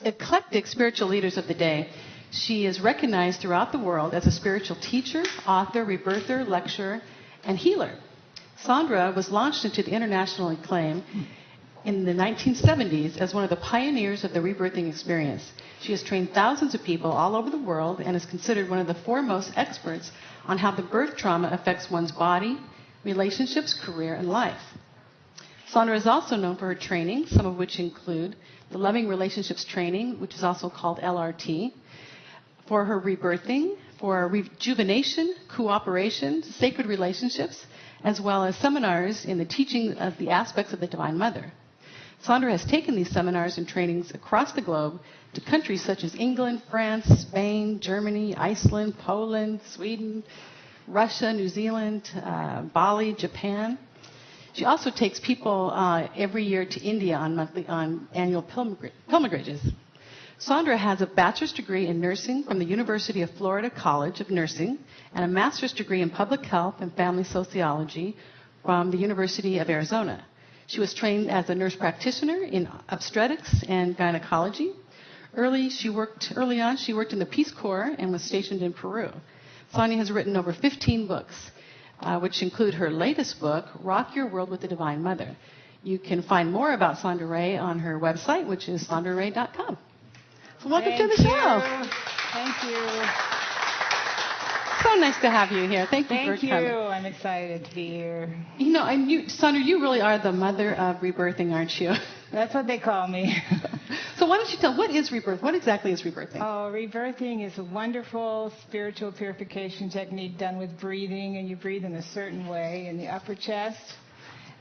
eclectic spiritual leaders of the day. She is recognized throughout the world as a spiritual teacher, author, rebirther, lecturer, and healer. Sandra was launched into the international acclaim in the 1970s as one of the pioneers of the rebirthing experience. She has trained thousands of people all over the world and is considered one of the foremost experts on how the birth trauma affects one's body, relationships, career, and life. Sandra is also known for her training, some of which include the Loving Relationships Training, which is also called LRT, for her rebirthing, for rejuvenation, cooperation, sacred relationships, as well as seminars in the teaching of the aspects of the Divine Mother. Sandra has taken these seminars and trainings across the globe to countries such as England, France, Spain, Germany, Iceland, Poland, Sweden, Russia, New Zealand, Bali, Japan. She also takes people every year to India on annual pilgrimages. Sandra has a bachelor's degree in nursing from the University of Florida College of Nursing and a master's degree in public health and family sociology from the University of Arizona. She was trained as a nurse practitioner in obstetrics and gynecology. Early on, she worked in the Peace Corps and was stationed in Peru. Sonia has written over 15 books, which include her latest book, Rock Your World with the Divine Mother. You can find more about Sandra Ray on her website, which is sandraray.com. So welcome to the show. Thank you. So nice to have you here. Thank you for coming. Thank you. I'm excited to be here. You know, Sandra, you really are the mother of rebirthing, aren't you? That's what they call me. So why don't you tell, what is rebirth? What exactly is rebirthing? Oh, rebirthing is a wonderful spiritual purification technique done with breathing, and you breathe in a certain way in the upper chest.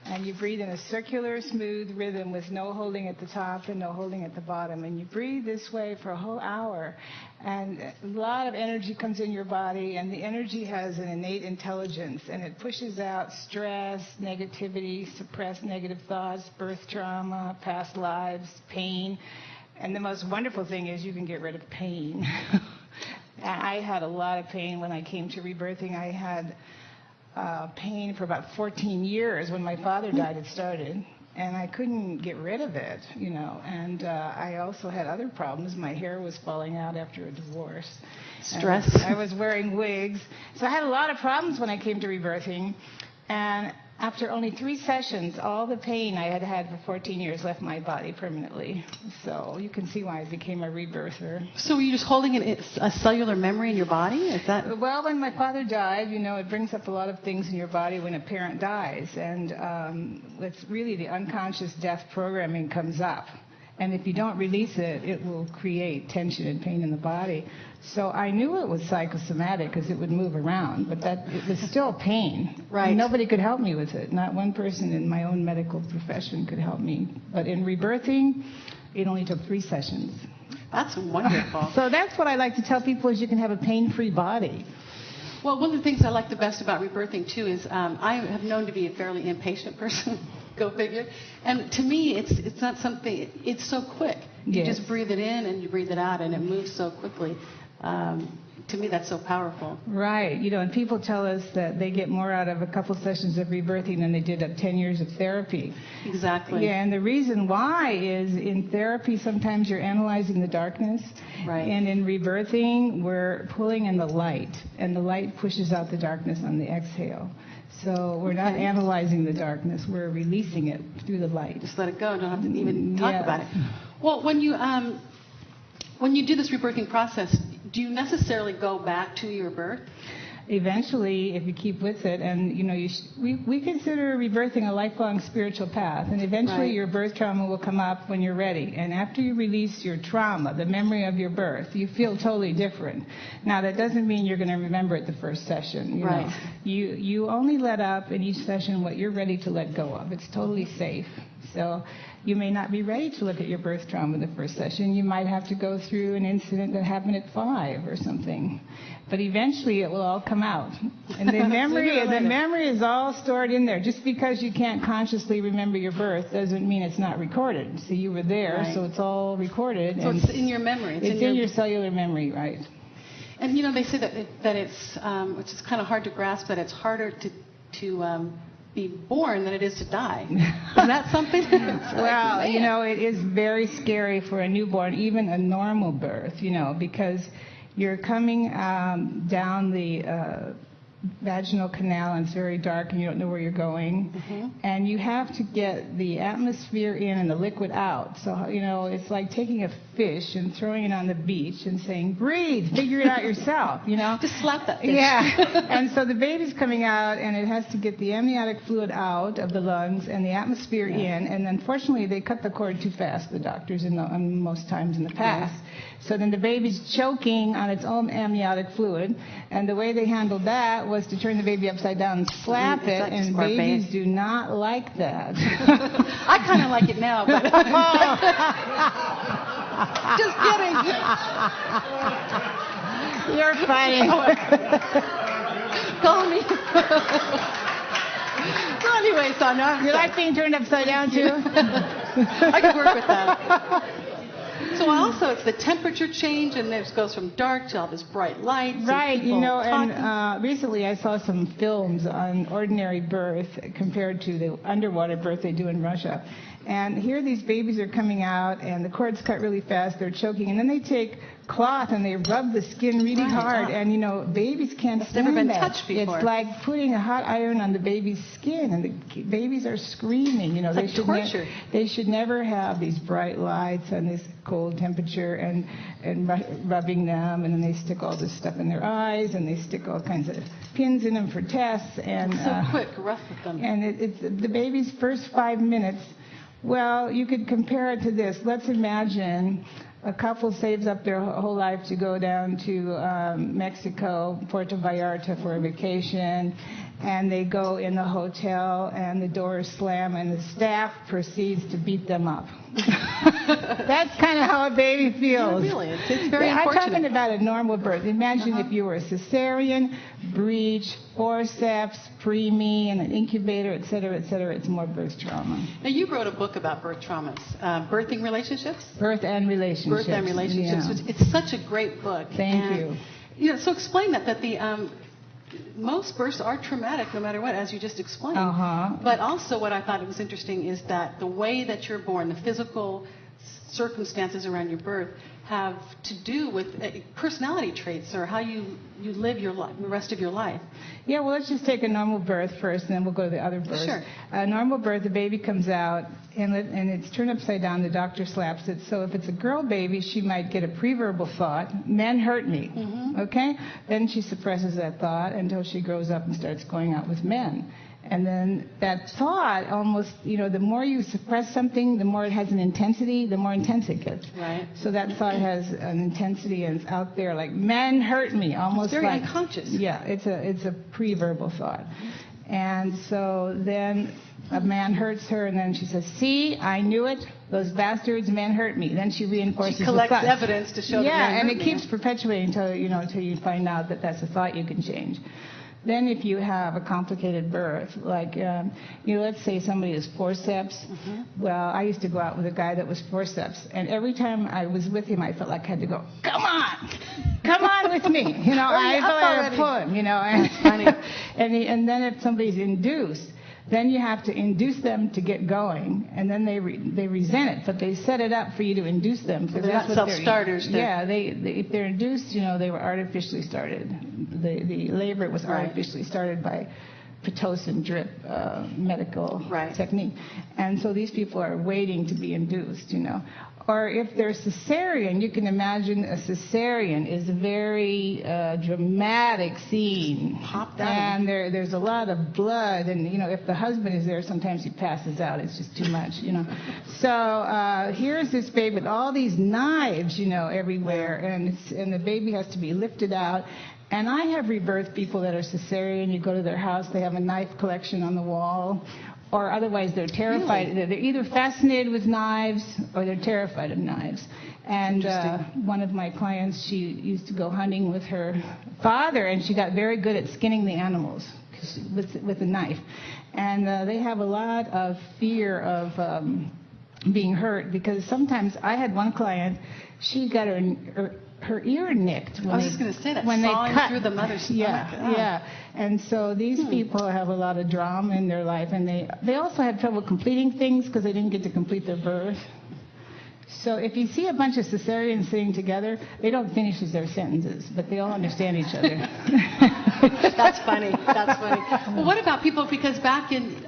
And you breathe in a circular, smooth rhythm with no holding at the top and no holding at the bottom. And you breathe this way for a whole hour. And a lot of energy comes in your body, and the energy has an innate intelligence. And it pushes out stress, negativity, suppressed negative thoughts, birth trauma, past lives, pain. And the most wonderful thing is you can get rid of pain. I had a lot of pain when I came to rebirthing. I had pain for about 14 years. When my father died, it started, and I couldn't get rid of it, you know. And I also had other problems. My hair was falling out after a divorce. Stress. And I was wearing wigs. So I had a lot of problems when I came to rebirthing. And after only 3 sessions, all the pain I had had for 14 years left my body permanently. So you can see why I became a rebirther. So were you just holding a cellular memory in your body? Is that? Well, when my father died, you know, it brings up a lot of things in your body when a parent dies. And it's really the unconscious death programming comes up. And if you don't release it, it will create tension and pain in the body. So I knew it was psychosomatic because it would move around, but that it was still pain. Right. And nobody could help me with it. Not one person in my own medical profession could help me. But in rebirthing, it only took 3 sessions. That's wonderful. So that's what I like to tell people is you can have a pain-free body. Well, one of the things I like the best about rebirthing, too, is I have known to be a fairly impatient person. Go figure. And to me, it's not something, it's so quick. You Yes. just breathe it in and you breathe it out, and it moves so quickly. To me, that's so powerful. Right. You know, and people tell us that they get more out of a couple sessions of rebirthing than they did of 10 years of therapy. Exactly. Yeah, and the reason why is in therapy, sometimes you're analyzing the darkness. Right. And in rebirthing, we're pulling in the light, and the light pushes out the darkness on the exhale. So we're not analyzing the darkness, we're releasing it through the light. Just let it go. Don't have to even talk about it. Well, when you do this rebirthing process, do you necessarily go back to your birth? Eventually, if you keep with it, and you know, we consider rebirthing a lifelong spiritual path, and eventually Right. your birth trauma will come up when you're ready. And after you release your trauma, the memory of your birth, you feel totally different. Now, that doesn't mean you're going to remember it the first session. You Right. know. You only let up in each session what you're ready to let go of. It's totally safe. So you may not be ready to look at your birth trauma the first session. You might have to go through an incident that happened at 5 or something. But eventually it will all come out. And the memory is all stored in there. Just because you can't consciously remember your birth doesn't mean it's not recorded. So you were there, Right. so it's all recorded. So and it's in your memory. It's in your cellular memory, right. And you know, they say that it's which is kind of hard to grasp, that it's harder to be born than it is to die. Is that something? Well, it is very scary for a newborn, even a normal birth, because you're coming down the vaginal canal, and it's very dark and you don't know where you're going. And you have to get the atmosphere in and the liquid out. So, it's like taking a fish and throwing it on the beach and saying, breathe, figure it out yourself, Just slap that fish. Yeah. And so the baby's coming out, and it has to get the amniotic fluid out of the lungs and the atmosphere in. And unfortunately, they cut the cord too fast, the doctors, most times in the past. So then the baby's choking on its own amniotic fluid. And the way they handled that was to turn the baby upside down and slap it. And babies do not like that. I kind of like it now, but... Just kidding. You're funny. Call me. So anyway, Sandra. You like being turned upside down, too? I could work with that. So also, it's the temperature change, and it goes from dark to all this bright light. Right, and recently I saw some films on ordinary birth compared to the underwater birth they do in Russia. And here these babies are coming out, and the cord's cut really fast, they're choking, and then they take cloth and they rub the skin really hard, and babies can't stand never been that. touched before. It's like putting a hot iron on the baby's skin, and the babies are screaming. It's like torture. They should never have these bright lights and this cold temperature and rubbing them, and then they stick all this stuff in their eyes, and they stick all kinds of pins in them for tests. And so quick, rough with them. And it's the baby's first 5 minutes. Well, you could compare it to this. Let's imagine a couple saves up their whole life to go down to Mexico, Puerto Vallarta for a vacation, and they go in the hotel and the doors slam and the staff proceeds to beat them up. That's kind of how a baby feels. Yeah, really. It's very unfortunate. I'm talking about a normal birth. Imagine if you were a cesarean, breech, forceps, preemie, and an incubator, et cetera, et cetera. It's more birth trauma. Now, you wrote a book about birth traumas, Birthing Relationships? Birth and Relationships. Birth and Relationships. Yeah. It's such a great book. Thank you. So explain that the most births are traumatic no matter what, as you just explained. But also what I thought was interesting is that the way that you're born, the physical circumstances around your birth, have to do with personality traits or how you live your life, the rest of your life. Yeah, well, let's just take a normal birth first, and then we'll go to the other births. Sure. A normal birth, the baby comes out, and it's turned upside down. The doctor slaps it. So if it's a girl baby, she might get a preverbal thought, men hurt me, okay? Then she suppresses that thought until she grows up and starts going out with men. And then that thought almost, the more you suppress something, the more it has an intensity, the more intense it gets. Right. So that thought has an intensity and it's out there like, men hurt me, almost it's very like unconscious. Yeah, it's a pre-verbal thought. And so then a man hurts her, and then she says, see, I knew it. Those bastards, men hurt me. Then she reinforces she collects the thought. evidence to show that men and hurt it me. keeps perpetuating until you find out that that's a thought you can change. Then if you have a complicated birth, like, let's say somebody is forceps. Well, I used to go out with a guy that was forceps. And every time I was with him, I felt like I had to go, come on with me. I felt like I had to pull him, and then if somebody's induced, then you have to induce them to get going, and then they resent it, but they set it up for you to induce them. So they're not self-starters. Yeah, if they're induced, they were artificially started. The labor was artificially started by Pitocin drip medical technique. And so these people are waiting to be induced, Or if they're cesarean, you can imagine a cesarean is a very dramatic scene. And there's a lot of blood. And, if the husband is there, sometimes he passes out. It's just too much, So here's this baby with all these knives, everywhere. And the baby has to be lifted out. And I have rebirthed people that are cesarean. You go to their house, they have a knife collection on the wall. Or otherwise they're terrified. Really? They're either fascinated with knives or they're terrified of knives. And one of my clients, she used to go hunting with her father, and she got very good at skinning the animals with a knife. And they have a lot of fear of being hurt, because sometimes I had one client, she got her ear nicked. I was just going to say that, when sawing they cut through the mother's stomach. Yeah. And so these people have a lot of drama in their life, and they also have trouble completing things because they didn't get to complete their birth. So if you see a bunch of cesareans sitting together, they don't finish their sentences, but they all understand each other. That's funny. That's funny. Well, what about people, because back in,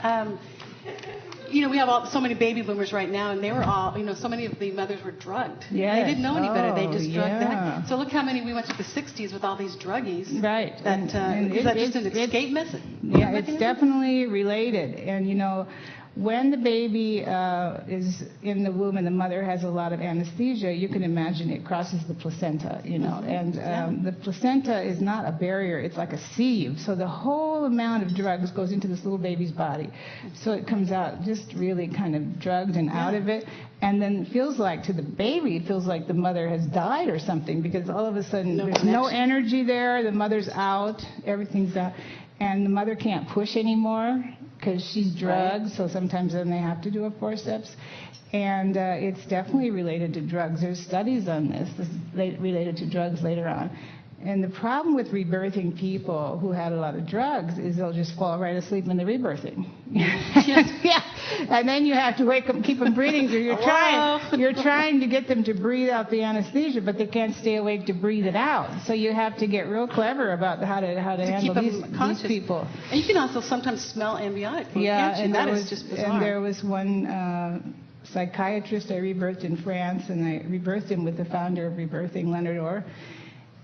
we have so many baby boomers right now, and they were all, so many of the mothers were drugged. Yes. They didn't know any better. They just drugged yeah. that. So look how many we went to the 60s with all these druggies. Right. Is that just an escape method? Yeah, it's definitely related. And, when the baby is in the womb and the mother has a lot of anesthesia, you can imagine it crosses the placenta, And the placenta is not a barrier. It's like a sieve. So the whole amount of drugs goes into this little baby's body. So it comes out just really kind of drugged and out of it. And then it feels like to the baby, it feels like the mother has died or something, because all of a sudden there's no energy there. The mother's out. Everything's out. And the mother can't push anymore because she's drugged, so sometimes then they have to do a forceps. And it's definitely related to drugs. There's studies on this. This is related to drugs later on. And the problem with rebirthing people who had a lot of drugs is they'll just fall right asleep in the rebirthing. Yeah. And then you have to wake them, keep them breathing. So you're trying to get them to breathe out the anesthesia, but they can't stay awake to breathe it out. So you have to get real clever about how to handle these people. And you can also sometimes smell amniotic fluid, can't you? And that is just bizarre. And there was one psychiatrist I rebirthed in France, and I rebirthed him with the founder of Rebirthing, Leonard Orr.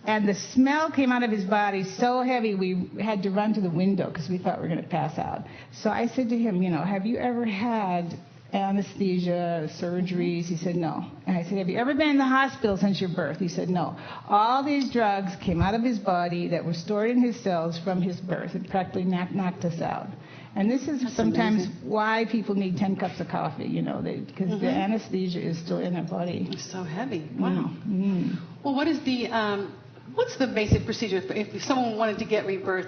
And the smell came out of his body so heavy we had to run to the window because we thought we were going to pass out. So I said to him, have you ever had anesthesia, surgeries? He said, no. And I said, have you ever been in the hospital since your birth? He said, no. All these drugs came out of his body that were stored in his cells from his birth. It practically knocked us out. And this is sometimes why people need 10 cups of coffee, because the anesthesia is still in their body. It's so heavy. Wow. Well, what's the basic procedure if someone wanted to get rebirth?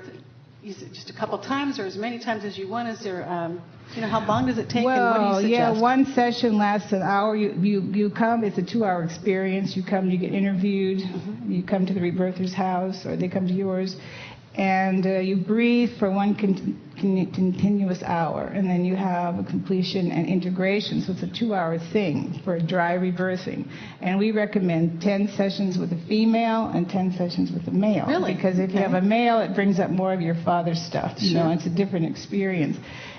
Is it just a couple times or as many times as you want? Is there, how long does it take? Well, and what do you suggest? One session lasts an hour. You come, it's a 2-hour experience. You come, you get interviewed. You come to the rebirther's house, or they come to yours. And you breathe for one continuous hour, and then you have a completion and integration. So it's a 2-hour thing for a dry rebirthing. And we recommend 10 sessions with a female and 10 sessions with a male. Really? Because if you have a male, it brings up more of your father's stuff. It's a different experience.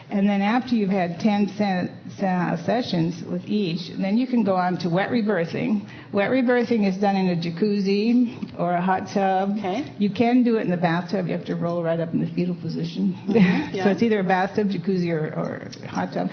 And then after you've had 10 sessions with each, then you can go on to wet rebirthing. Wet rebirthing is done in a jacuzzi or a hot tub. Okay. You can do it in the bathtub. You have to roll right up in the fetal position. So it's either a bathtub, jacuzzi, or hot tub.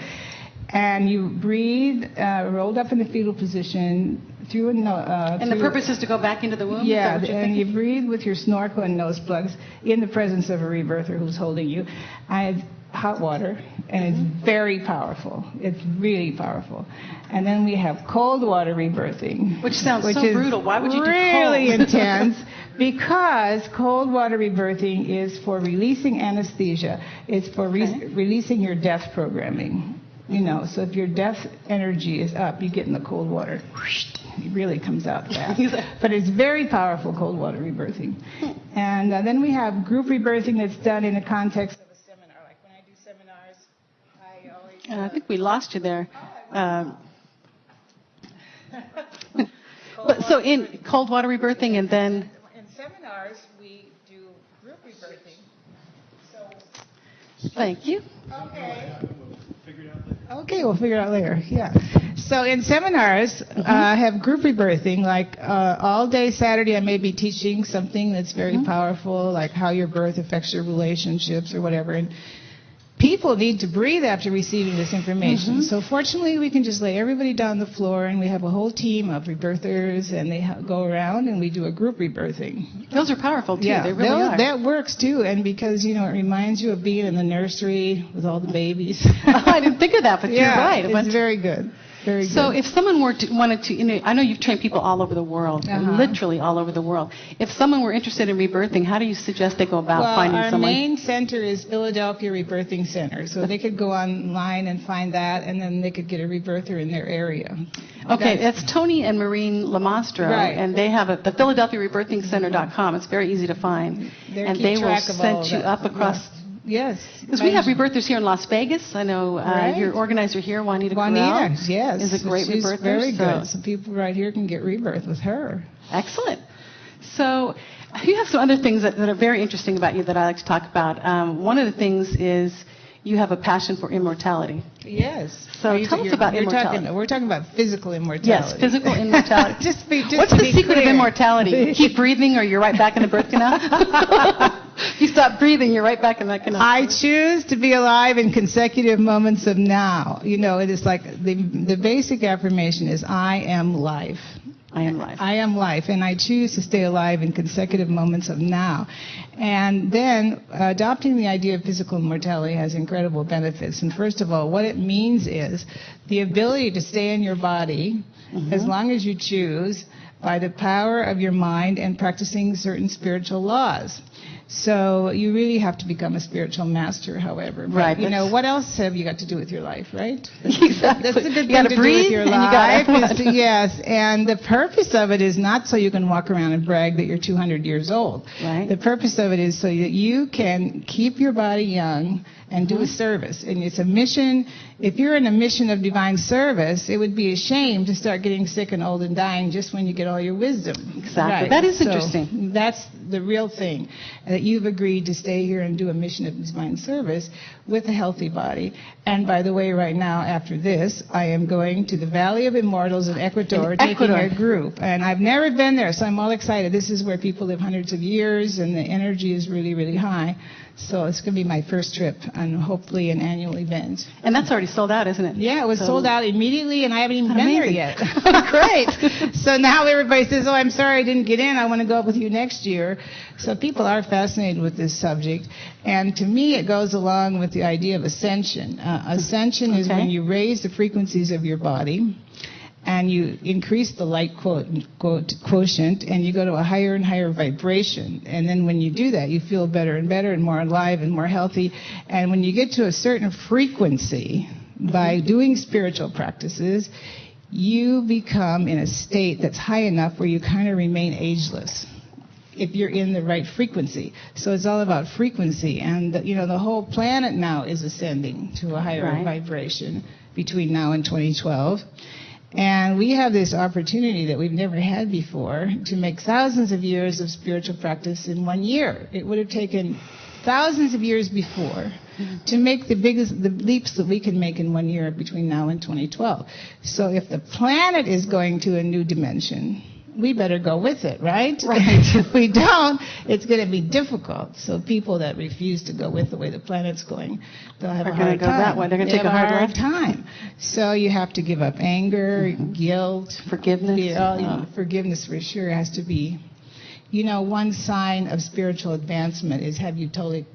And you breathe rolled up in the fetal position through a nose. And the purpose is to go back into the womb? Yeah, and you breathe with your snorkel and nose plugs in the presence of a rebirther who's holding you. And it's hot water, and it's very powerful. It's really powerful. And then we have cold water rebirthing. Which sounds so brutal. Why would you do cold? Really intense, because cold water rebirthing is for releasing anesthesia. It's for releasing your death programming. So if your death energy is up, you get in the cold water. It really comes out fast. But it's very powerful, cold water rebirthing. And then we have group rebirthing that's done in the context of a seminar. Like when I do seminars, I always... I think we lost you there. So in cold water rebirthing, and then... In seminars, we do group rebirthing. Thank you. Okay, we'll figure it out later. Yeah. So in seminars, I have group rebirthing. Like all day Saturday, I may be teaching something that's very powerful, like how your birth affects your relationships or whatever. And people need to breathe after receiving this information. So fortunately, we can just lay everybody down on the floor, and we have a whole team of rebirthers, and they go around, and we do a group rebirthing. Those are powerful, too. Yeah, they really are. That works, too, and because, it reminds you of being in the nursery with all the babies. I didn't think of that, but you're right. It's very good. Very good. So if someone wanted to, I know you've trained people all over the world, literally all over the world. If someone were interested in rebirthing, how do you suggest they go about finding someone? Well, our main center is Philadelphia Rebirthing Center. So they could go online and find that, and then they could get a rebirther in their area. Okay, that's Tony and Maureen Lamastro, right. And they have the PhiladelphiaRebirthingCenter.com. It's very easy to find. And they will set you up across... Yes. Because we have rebirthers here in Las Vegas. I know your organizer here, Juanita Corral, yes, is a great she's rebirther. Very good. So people right here can get rebirth with her. Excellent. So you have some other things that are very interesting about you that I like to talk about. One of the things is you have a passion for immortality. Yes. So tell us about immortality. We're talking about physical immortality. Yes, physical immortality. just What's the secret of immortality? You keep breathing or you're right back in the birth canal? You stop breathing, you're right back in that canal. I choose to be alive in consecutive moments of now. It is like the basic affirmation is I am life. I am life. I am life, and I choose to stay alive in consecutive moments of now. And then adopting the idea of physical immortality has incredible benefits. And first of all, what it means is the ability to stay in your body as long as you choose by the power of your mind and practicing certain spiritual laws. So you really have to become a spiritual master, however. But, right. What else have you got to do with your life, right? Exactly. That's a good thing to do with your life. Yes, and the purpose of it is not so you can walk around and brag that you're 200 years old. Right. The purpose of it is so that you can keep your body young and do a service. And it's a mission. If you're in a mission of divine service, it would be a shame to start getting sick and old and dying just when you get all your wisdom. Exactly. Right. That is interesting. That's the real thing, that you've agreed to stay here and do a mission of divine service with a healthy body. And by the way, right now, after this, I am going to the Valley of Immortals in Ecuador, taking a group. And I've never been there, so I'm all excited. This is where people live hundreds of years, and the energy is really, really high. So it's going to be my first trip, and hopefully an annual event. And that's already sold out, isn't it? Yeah, it was sold out immediately, and I haven't even been there yet. Great. So now everybody says, I'm sorry I didn't get in. I want to go up with you next year. So people are fascinated with this subject. And to me, it goes along with the idea of ascension. Ascension is when you raise the frequencies of your body, and you increase the light quotient, and you go to a higher and higher vibration. And then when you do that, you feel better and better and more alive and more healthy. And when you get to a certain frequency, by doing spiritual practices, you become in a state that's high enough where you kind of remain ageless if you're in the right frequency. So it's all about frequency. And, the whole planet now is ascending to a higher vibration between now and 2012. And we have this opportunity that we've never had before to make thousands of years of spiritual practice in 1 year. It would have taken thousands of years before to make the leaps that we can make in 1 year between now and 2012. So if the planet is going to a new dimension, we better go with it, right? If we don't, it's going to be difficult. So people that refuse to go with the way the planet's going, they'll have a hard time. They're going to go that way. They're going to take a hard time. So you have to give up anger, guilt, forgiveness. Forgiveness for sure has to be. One sign of spiritual advancement is have you totally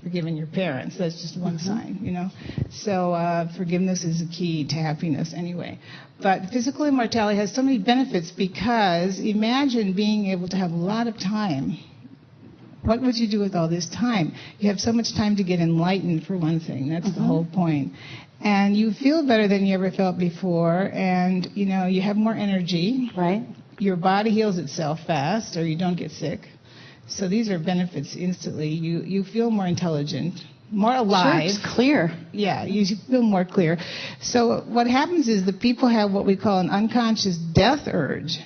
forgiven your parents. That's just one sign, So forgiveness is the key to happiness anyway. But physical immortality has so many benefits because imagine being able to have a lot of time. What would you do with all this time? You have so much time to get enlightened, for one thing. That's the whole point. And you feel better than you ever felt before, and, you have more energy. Right. Your body heals itself fast, or you don't get sick. So these are benefits instantly. You feel more intelligent, more alive. Sure, it's clear. Yeah, you feel more clear. So what happens is the people have what we call an unconscious death urge.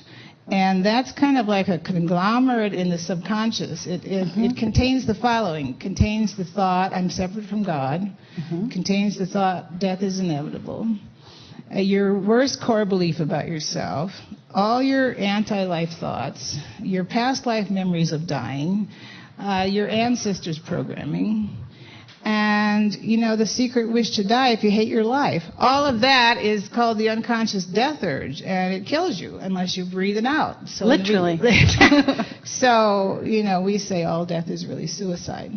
And that's kind of like a conglomerate in the subconscious. It contains the following. Contains the thought, I'm separate from God. Contains the thought, death is inevitable. Your worst core belief about yourself, all your anti-life thoughts, your past life memories of dying, your ancestors' programming, and, the secret wish to die if you hate your life. All of that is called the unconscious death urge, and it kills you unless you breathe it out. So literally. So, we say all death is really suicide.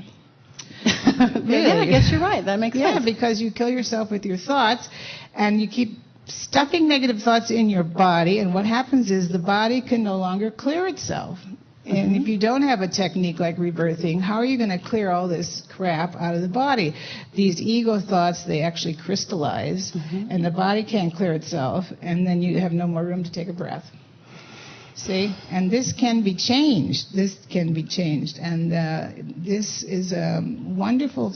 Really? Yeah, I guess you're right. That makes sense. Yeah, because you kill yourself with your thoughts, and you keep stuffing negative thoughts in your body, and what happens is the body can no longer clear itself. And if you don't have a technique like rebirthing, how are you going to clear all this crap out of the body? These ego thoughts, they actually crystallize, and the body can't clear itself, and then you have no more room to take a breath. See? And this can be changed. This can be changed. And this is a wonderful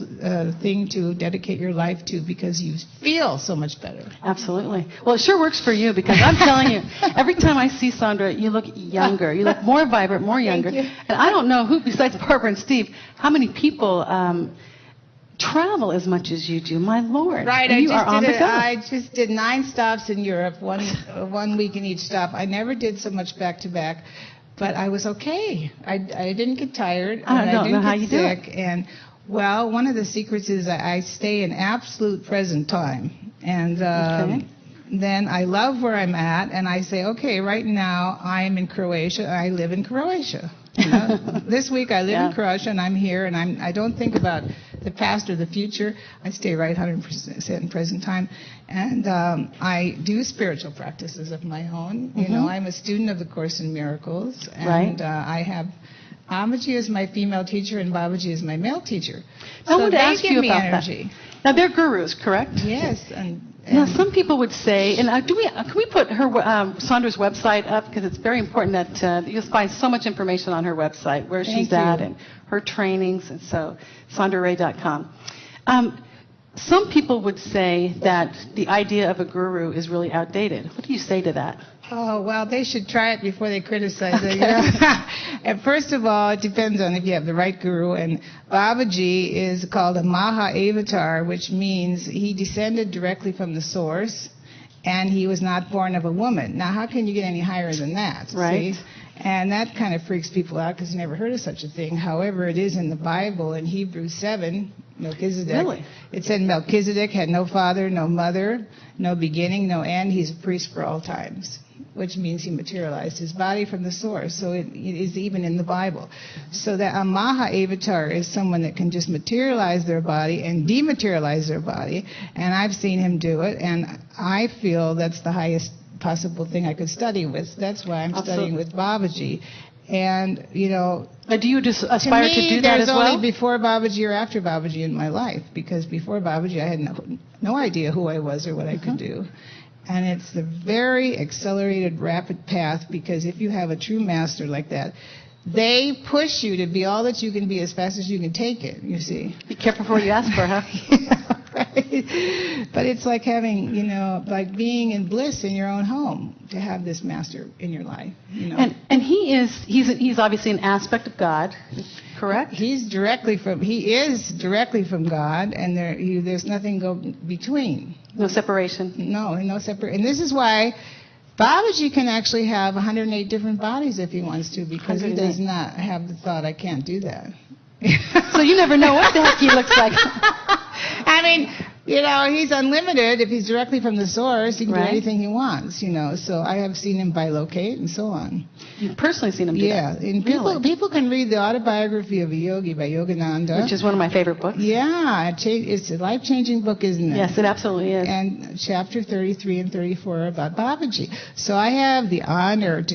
thing to dedicate your life to because you feel so much better. Absolutely. Well, it sure works for you because I'm telling you, every time I see Sandra, you look younger. You look more vibrant, more younger. Thank you. And I don't know who, besides Barbara and Steve, how many people travel as much as you do. My Lord. Right. And you are on the go. I just did 9 stops in Europe, one week in each stop. I never did so much back to back, but I was okay. I didn't get tired. I don't know how you do it. And well, one of the secrets is I stay in absolute present time, and then I love where I'm at, and I say, okay, right now I'm in Croatia. I live in Croatia. You know? This week I live in Croatia, and I'm here, and I don't think about the past or the future. I stay right 100% in present time. And I do spiritual practices of my own. You know, I'm a student of the Course in Miracles, and I have Babaji as my female teacher, and Babaji is my male teacher. I want to ask give you me about energy. That. Now, they're gurus, correct? Yes. Now, some people would say, and can we put her Sandra's website up because it's very important that you'll find so much information on her website where she's at and her trainings, and so sandraray.com. Some people would say that the idea of a guru is really outdated. What do you say to that? Oh, well, they should try it before they criticize it. You know? And first of all, it depends on if you have the right guru. And Babaji is called a Maha Avatar, which means he descended directly from the source, and he was not born of a woman. Now, how can you get any higher than that? Right. See? And that kind of freaks people out because they never heard of such a thing. However, it is in the Bible in Hebrews 7, Melchizedek. Really? It said Melchizedek had no father, no mother, no beginning, no end. He's a priest for all times, which means he materialized his body from the source. So it is even in the Bible. So that a Maha Avatar is someone that can just materialize their body and dematerialize their body. And I've seen him do it, and I feel that's the highest possible thing I could study with. That's why I'm studying with Babaji. And, you know... do you just aspire to do that as well? There's only before Babaji or after Babaji in my life. Because before Babaji, I had no idea who I was or what I could do. And it's the very accelerated, rapid path, because if you have a true master like that, they push you to be all that you can be as fast as you can take it, you see. Be careful for what you ask for, huh? Yeah, right. But it's like having, you know, like being in bliss in your own home, to have this master in your life, you know. And he's obviously an aspect of God, correct? He is directly from God, and there's nothing go between. No separation. No separation. And this is why Babaji can actually have 108 different bodies if he wants to, because he does not have the thought, I can't do that. So you never know what the heck he looks like. I mean, you know, he's unlimited. If he's directly from the source, he can do anything he wants, you know. So I have seen him bilocate and so on. You've personally seen him do that? Yeah. And people can read the autobiography of a yogi by Yogananda. Which is one of my favorite books. Yeah. It's a life-changing book, isn't it? Yes, it absolutely is. And chapter 33 and 34 are about Babaji. So I have the honor to